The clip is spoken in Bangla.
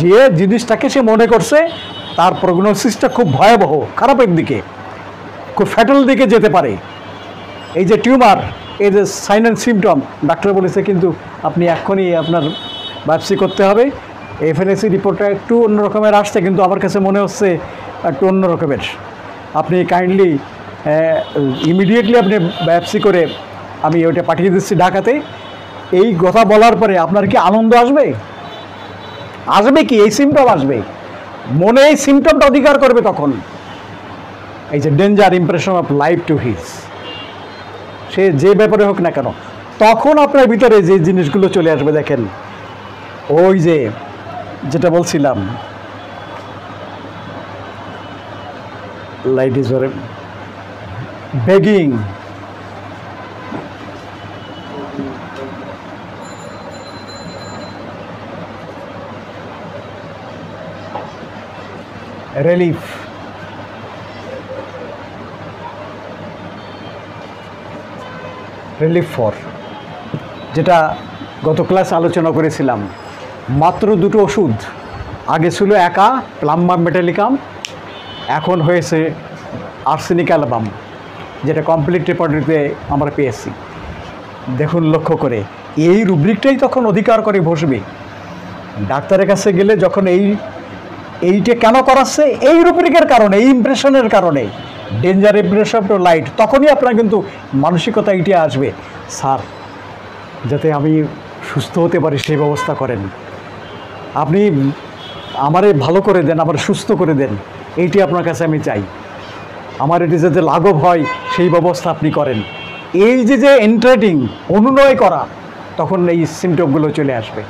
যে জিনিসটাকে সে মনে করছে তার প্রগনোসিসটা খুব ভয়াবহ, খারাপের দিকে, খুব ফ্যাটাল দিকে যেতে পারে। এই যে টিউমার, এই যে সাইন অ্যান্ড সিমটম, ডাক্তার বলেছে কিন্তু আপনি এক্ষুনি আপনার বায়োপসি করতে হবে। এফএনএসি রিপোর্টটা একটু অন্য রকমের আসছে, কিন্তু আমার কাছে মনে হচ্ছে একটু অন্য রকমের। আপনি কাইন্ডলি ইমিডিয়েটলি আপনি বায়োপসি করে আমি ওইটা পাঠিয়ে দিচ্ছি ঢাকাতে। এই কথা বলার পরে আপনার কি আনন্দ আসবে? আসবে কি? এই সিমটম আসবে, মনে এই সিমটমটা অধিকার করবে তখন। এই যে danger impression of life to his, সে যে ব্যাপারে হোক না কেন, তখন আপনার ভিতরে যে জিনিসগুলো চলে আসবে। দেখেন ওই যে যেটা বলছিলাম, light is begging, relief, relief for, যেটা গত ক্লাসে আলোচনা করেছিলাম। মাত্র দুটো ওষুধ, আগে ছিল একা প্লাম্বাম মেটালিকাম, এখন হয়েছে আর্সেনিক অ্যালবাম, যেটা কমপ্লিট রেপার্টরিতে আমরা পেয়েছি। দেখুন লক্ষ্য করে, এই রুব্রিকটাই তখন অধিকার করে বসবে ডাক্তারের কাছে গেলে। যখন এইটা কেন করাচ্ছে? এই রুব্রিকের কারণে, এই ইমপ্রেশনের কারণে, ডেঞ্জার ইমপ্রেশন টু লাইট। তখনই আপনার কিন্তু মানসিকতা এইটা আসবে, স্যার যাতে আমি সুস্থ হতে পারি সেই ব্যবস্থা করেন, আপনি আমারে ভালো করে দেন, আমার সুস্থ করে দেন, এইটি আপনার কাছে আমি চাই, আমার এটি যাতে লাঘব হয় সেই ব্যবস্থা আপনি করেন। এই যে এন্টারটেইন অনুনয় করা, তখন এই সিমটমগুলো চলে আসবে।